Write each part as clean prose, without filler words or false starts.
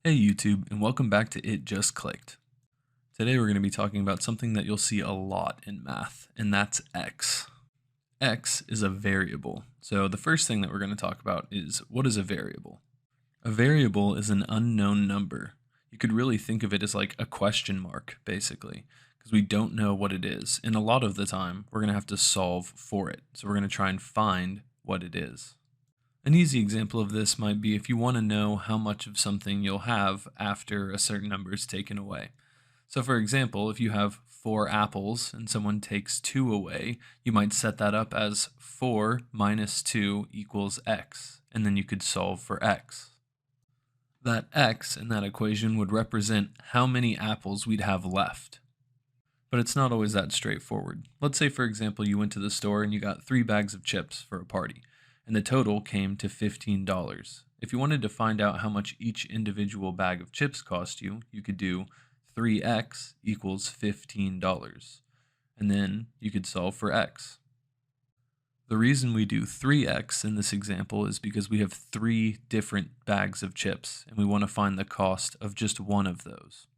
Hey YouTube, and welcome back to It Just Clicked. Today we're going to be talking about something that you'll see a lot in math, and that's x. X is a variable. So the first thing that we're going to talk about is what is a variable? A variable is an unknown number. You could really think of it as like a question mark, basically, because we don't know what it is. And a lot of the time, we're going to have to solve for it. So we're going to try and find what it is. An easy example of this might be if you want to know how much of something you'll have after a certain number is taken away. So, for example, if you have 4 apples and someone takes 2 away, you might set that up as 4 minus 2 equals x, and then you could solve for x. That x in that equation would represent how many apples we'd have left. But it's not always that straightforward. Let's say, for example, you went to the store and you got 3 bags of chips for a party, and the total came to $15. If you wanted to find out how much each individual bag of chips cost you, you could do 3x equals $15, and then you could solve for x. The reason we do 3x in this example is because we have 3 different bags of chips, and we want to find the cost of just one of those.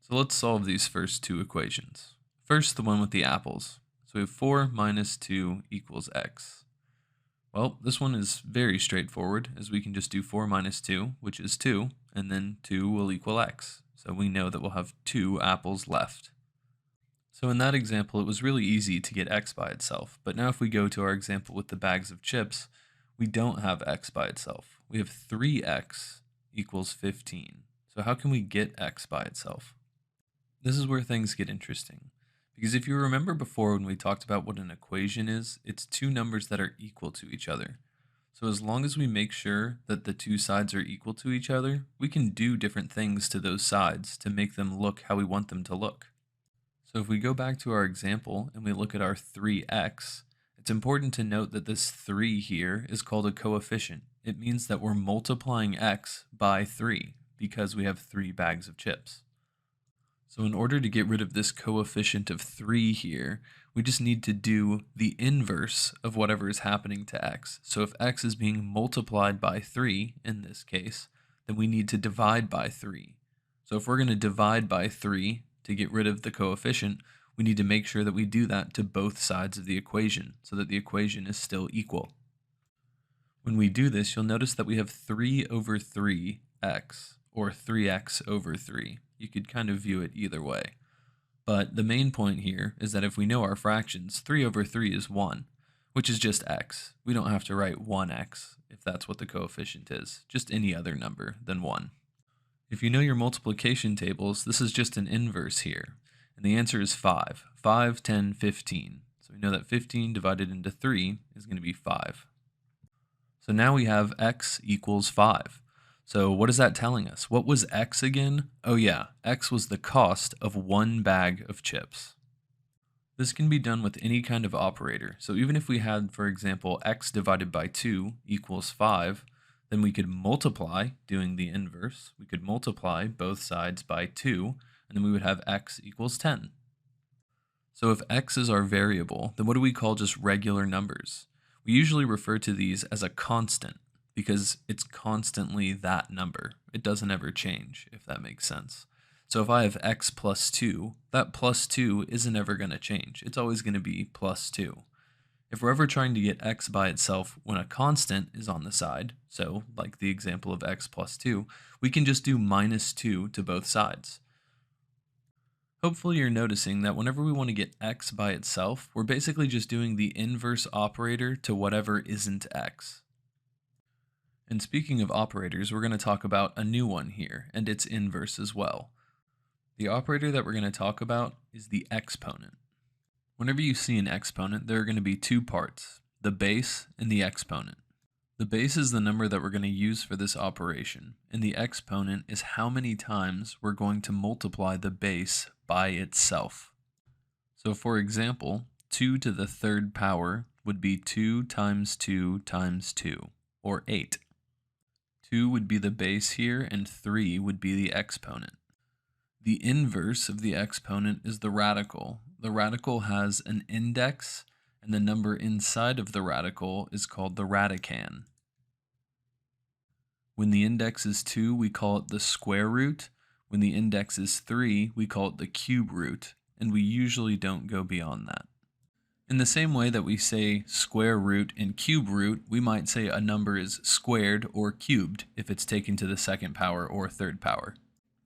So let's solve these first 2 equations. First, the one with the apples. So we have 4 minus 2 equals x. Well, this one is very straightforward, as we can just do 4 minus 2, which is 2, and then 2 will equal x. So we know that we'll have 2 apples left. So in that example, it was really easy to get x by itself. But now if we go to our example with the bags of chips, we don't have x by itself. We have 3x equals 15. So how can we get x by itself? This is where things get interesting. Because if you remember before when we talked about what an equation is, it's 2 numbers that are equal to each other. So as long as we make sure that the 2 sides are equal to each other, we can do different things to those sides to make them look how we want them to look. So if we go back to our example and we look at our 3x, it's important to note that this 3 here is called a coefficient. It means that we're multiplying x by 3 because we have 3 bags of chips. So in order to get rid of this coefficient of 3 here, we just need to do the inverse of whatever is happening to x. So if x is being multiplied by 3 in this case, then we need to divide by 3. So if we're going to divide by 3 to get rid of the coefficient, we need to make sure that we do that to both sides of the equation so that the equation is still equal. When we do this, you'll notice that we have 3 over 3x, or 3x over 3. You could kind of view it either way. But the main point here is that if we know our fractions, 3 over 3 is 1, which is just x. We don't have to write 1x if that's what the coefficient is, just any other number than 1. If you know your multiplication tables, this is just an inverse here, and the answer is 5. 5, 10, 15. So we know that 15 divided into 3 is going to be 5. So now we have x equals 5. So what is that telling us? What was x again? Oh yeah, x was the cost of 1 bag of chips. This can be done with any kind of operator. So even if we had, for example, x divided by 2 equals 5, then we could multiply, doing the inverse. We could multiply both sides by 2, and then we would have x equals 10. So if x is our variable, then what do we call just regular numbers? We usually refer to these as a constant, because it's constantly that number. It doesn't ever change, if that makes sense. So if I have x plus 2, that plus 2 isn't ever going to change. It's always going to be plus 2. If we're ever trying to get x by itself when a constant is on the side, so like the example of x plus 2, we can just do minus 2 to both sides. Hopefully you're noticing that whenever we want to get x by itself, we're basically just doing the inverse operator to whatever isn't x. And speaking of operators, we're going to talk about a new one here, and its inverse as well. The operator that we're going to talk about is the exponent. Whenever you see an exponent, there are going to be 2 parts, the base and the exponent. The base is the number that we're going to use for this operation, and the exponent is how many times we're going to multiply the base by itself. So for example, 2 to the 3rd power would be 2 times 2 times 2, or 8. 2 would be the base here, and 3 would be the exponent. The inverse of the exponent is the radical. The radical has an index, and the number inside of the radical is called the radicand. When the index is 2, we call it the square root. When the index is 3, we call it the cube root, and we usually don't go beyond that. In the same way that we say square root and cube root, we might say a number is squared or cubed if it's taken to the second power or third power.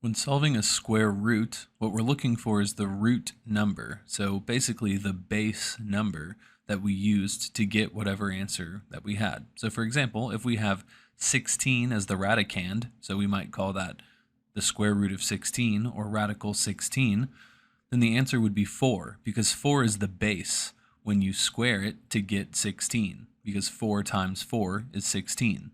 When solving a square root, what we're looking for is the root number, so basically the base number that we used to get whatever answer that we had. So for example, if we have 16 as the radicand, so we might call that the square root of 16 or radical 16, then the answer would be 4, because 4 is the base when you square it to get 16, because 4 times 4 is 16.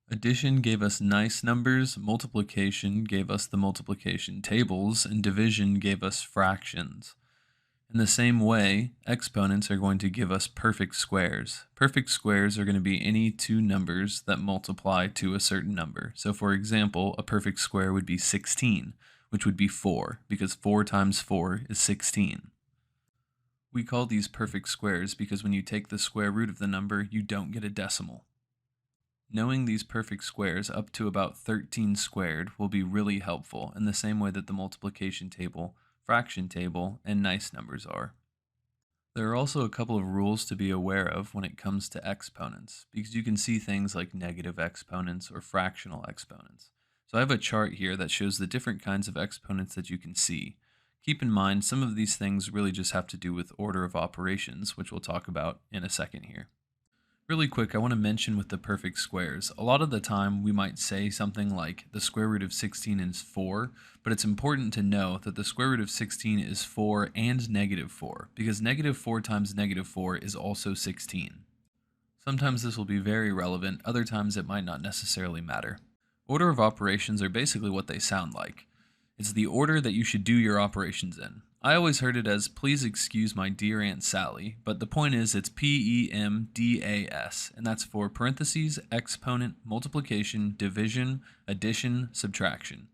Addition gave us nice numbers, multiplication gave us the multiplication tables, and division gave us fractions. In the same way, exponents are going to give us perfect squares. Perfect squares are going to be any two numbers that multiply to a certain number. So for example, a perfect square would be 16, which would be 4, because 4 times 4 is 16. We call these perfect squares because when you take the square root of the number, you don't get a decimal. Knowing these perfect squares up to about 13 squared will be really helpful in the same way that the multiplication table, fraction table, and nice numbers are. There are also a couple of rules to be aware of when it comes to exponents, because you can see things like negative exponents or fractional exponents. So I have a chart here that shows the different kinds of exponents that you can see. Keep in mind, some of these things really just have to do with order of operations, which we'll talk about in a second here. Really quick, I want to mention with the perfect squares, a lot of the time we might say something like the square root of 16 is 4, but it's important to know that the square root of 16 is 4 and negative 4, because negative 4 times negative 4 is also 16. Sometimes this will be very relevant, other times it might not necessarily matter. Order of operations are basically what they sound like. It's the order that you should do your operations in. I always heard it as, please excuse my dear Aunt Sally, but the point is it's PEMDAS, and that's for parentheses, exponent, multiplication, division, addition, subtraction.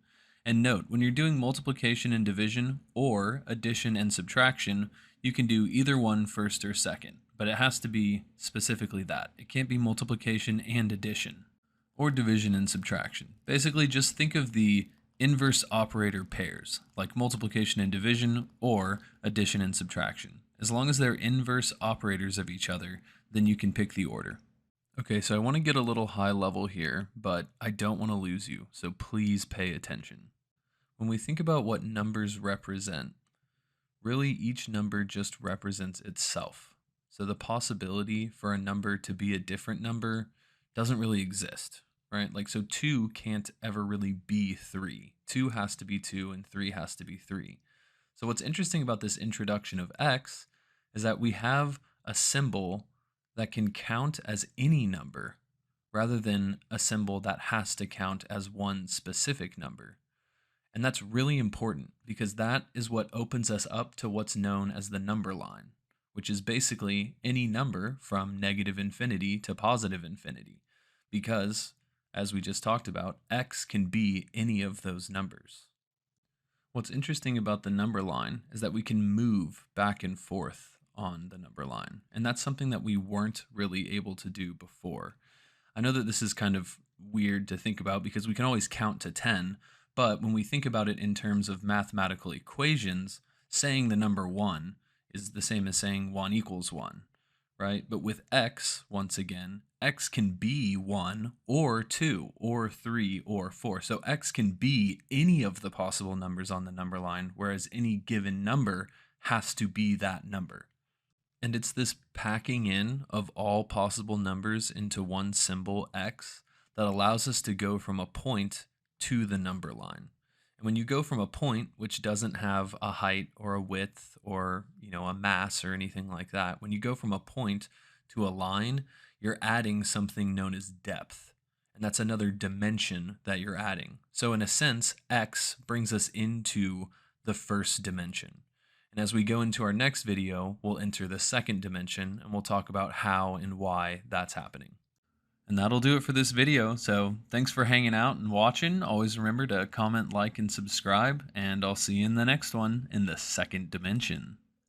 And note, when you're doing multiplication and division, or addition and subtraction, you can do either one first or second, but it has to be specifically that. It can't be multiplication and addition, or division and subtraction. Basically, just think of the inverse operator pairs, like multiplication and division or addition and subtraction. As long as they're inverse operators of each other, then you can pick the order. Okay, so I want to get a little high level here, but I don't want to lose you, so please pay attention. When we think about what numbers represent, really each number just represents itself. So the possibility for a number to be a different number doesn't really exist. Right? Like, so 2 can't ever really be 3. 2 has to be 2 and 3 has to be 3. So what's interesting about this introduction of x is that we have a symbol that can count as any number rather than a symbol that has to count as one specific number. And that's really important because that is what opens us up to what's known as the number line, which is basically any number from negative infinity to positive infinity, because as we just talked about, x can be any of those numbers. What's interesting about the number line is that we can move back and forth on the number line, and that's something that we weren't really able to do before. I know that this is kind of weird to think about because we can always count to 10, but when we think about it in terms of mathematical equations, saying the number 1 is the same as saying 1 equals 1. Right? But with x, once again, x can be 1 or 2 or 3 or 4. So x can be any of the possible numbers on the number line, whereas any given number has to be that number. And it's this packing in of all possible numbers into one symbol, x, that allows us to go from a point to the number line. And when you go from a point which doesn't have a height or a width or, a mass or anything like that, when you go from a point to a line, you're adding something known as depth. And that's another dimension that you're adding. So in a sense, x brings us into the first dimension. And as we go into our next video, we'll enter the second dimension and we'll talk about how and why that's happening. And that'll do it for this video. So thanks for hanging out and watching. Always remember to comment, like, and subscribe, and I'll see you in the next one in the second dimension.